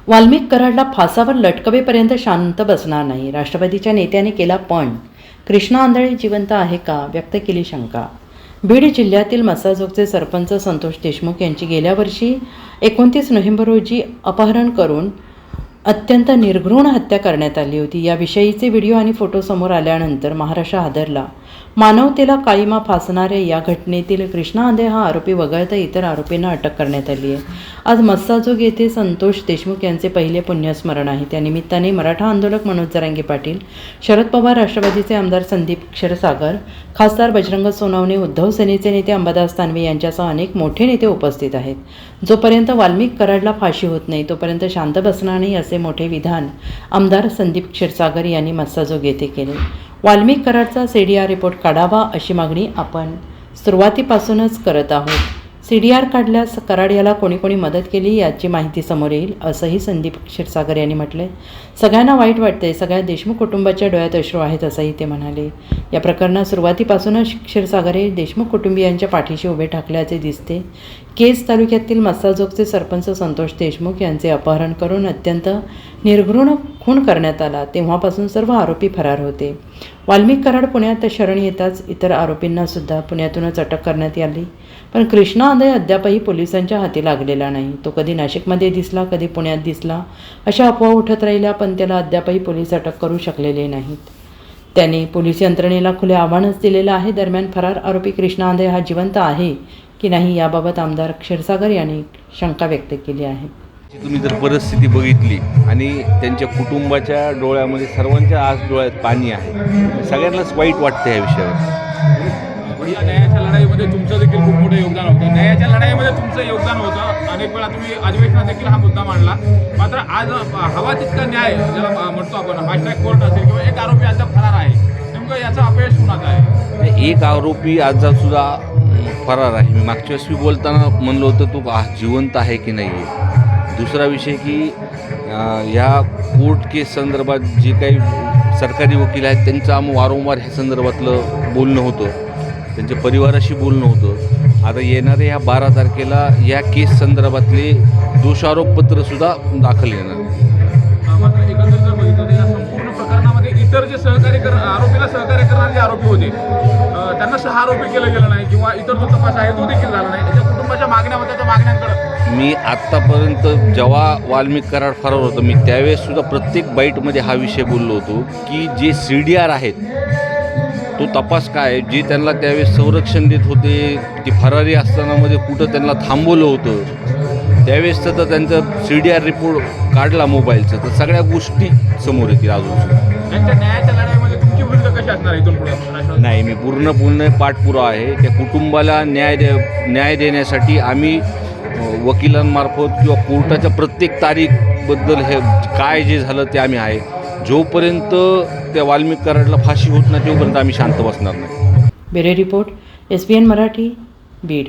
वाल्मिक कराडला फासावर लटकवेपर्यंत शांत बसणार नाही. राष्ट्रवादीच्या नेत्याने केला पण. कृष्णा आंधळे जिवंत आहे का, व्यक्त केली शंका. बीड जिल्ह्यातील मस्साजोगचे सरपंच संतोष देशमुख यांची गेल्या वर्षी 29 नोव्हेंबर रोजी अपहरण करून अत्यंत निर्घृण हत्या करण्यात आली होती. याविषयीचे व्हिडिओ आणि फोटो समोर आल्यानंतर महाराष्ट्र हादरला. मानवतेला काळीमा फासणाऱ्या या घटनेतील कृष्णा आंधळे हा आरोपी वगळता इतर आरोपींना अटक करण्यात आली आहे. आज मस्साजोग येथे संतोष देशमुख यांचे पहिले पुण्यस्मरण आहे. त्यानिमित्ताने मराठा आंदोलक मनोज जरांगे पाटील, शरद पवार, राष्ट्रवादीचे आमदार संदीप क्षीरसागर, खासदार बजरंग सोनवणे, उद्धव सेनेचे नेते अंबादास दानवे यांच्यासह अनेक मोठे नेते उपस्थित आहेत. जोपर्यंत वाल्मिक कराडला फाशी होत नाही तोपर्यंत शांत बसणार नाही, असे मोठे विधान आमदार संदीप क्षीरसागर यांनी मस्साजोग येथे केले. वाल्मिक कराडचा CDR रिपोर्ट काढावा अशी मागणी आपण सुरुवातीपासूनच करत आहोत. CDR काढल्यास कराड याला कोणी कोणी मदत केली याची माहिती समोर येईल, असंही संदीप क्षीरसागर यांनी म्हटले. सगळ्यांना वाईट वाटते, सगळ्या देशमुख कुटुंबाच्या डोळ्यात अश्रू आहेत, असंही ते म्हणाले. या प्रकरणात सुरुवातीपासूनच क्षीरसागर हे देशमुख कुटुंबियांच्या पाठीशी उभे ठाकल्याचे दिसते. केज तालुक्यातील मस्साजोगचे सरपंच संतोष देशमुख यांचे अपहरण करून अत्यंत निर्घृण खून करण्यात आला तेव्हापासून सर्व आरोपी फरार होते. वाल्मिक कराड पुण्यात शरण येताच इतर आरोपींना सुद्धा पुण्यातूनच अटक करण्यात आली. पण कृष्णा आंधळे अद्यापही पोलिसांच्या हाती लागलेला नाही. तो कधी नाशिकमध्ये दिसला, कधी पुण्यात दिसला, अशा अफवा उठत राहिल्या, पण त्याला अद्यापही पोलीस अटक करू शकलेले नाहीत. त्याने पोलीस यंत्रणेला खुले आव्हानच दिलेलं आहे. दरम्यान फरार आरोपी कृष्णा आंधळे हा जिवंत आहे की नाही याबाबत आमदार क्षीरसागर यांनी शंका व्यक्त केली आहे. तुम्ही जर परिस्थिती बघितली आणि त्यांच्या कुटुंबाच्या डोळ्यामध्ये सर्वांच्या आज डोळ्यात पाणी आहे, सगळ्यांनाच वाईट वाटतं या विषयावर. या न्यायाच्या लढाईमध्ये तुमचं देखील खूप मोठं योगदान होतं. न्यायाच्या लढाईमध्ये तुमचं योगदान होतं. अनेक वेळा तुम्ही अधिवेशनात देखील हा मुद्दा मांडला. मात्र आज हवा तितका न्याय ज्याला म्हणतो आपण, फास्ट कोर्ट असेल किंवा एक आरोपी अद्याप फरार आहे, नेमकं याचं अपयश कुणाचं आहे? एक आरोपी आज सुद्धा फरार आहे. मी मागच्या वेळेस बोलताना म्हणलं होतं तो जिवंत आहे की नाही आहे. दुसरा विषय की ह्या कोर्ट केस संदर्भात जे काही सरकारी वकील आहेत त्यांचं वारंवार ह्या संदर्भातलं बोलणं होतं, त्यांच्या परिवाराशी बोलणं होतं. आता येणाऱ्या ह्या 12 तारखेला या केस संदर्भातले दोषारोपपत्रसुद्धा दाखल येणार. मात्र एकंदरीत जर बघितलं तर या संपूर्ण प्रकरणामध्ये इतर जे आरोपीला सहकार्य करणारे जे आरोपी होते त्यांना सहारोपी केलं गेलं नाही किंवा इतर जो तपास आहे तो देखील झाला नाही. त्याच्या कुटुंबाच्या मागण्या होत्या, त्या मागण्यांकडे मी आत्तापर्यंत जेव्हा वाल्मिक कराड फरार होतं मी त्यावेळेससुद्धा प्रत्येक बाईटमध्ये हा विषय बोललो होतो की जे CDR आहेत तो तपास काय, जे त्यांना त्यावेळेस संरक्षण देत होते, ते फरारी असतानामध्ये कुठं त्यांना थांबवलं होतं, त्यावेळेस तर त्यांचं CDR रिपोर्ट काढला मोबाईलचं, तर सगळ्या गोष्टी समोर येतील. अजून त्यांच्या न्यायाच्या लढाईमध्ये तुमची भूमिका कशी असणार इथून पुढे? नाही, मी पूर्ण पाठपुरावा आहे. त्या कुटुंबाला न्याय देण्यासाठी आम्ही वकिलांमार्फत किंवा कोर्टाच्या प्रत्येक तारीखबद्दल हे काय जे झालं ते आम्ही आहे. जोपर्यंत त्या वाल्मिक कराडला फाशी होत नाही तोपर्यंत आम्ही शांत बसणार नाही. Bureau report, SBN Marathi, Beed.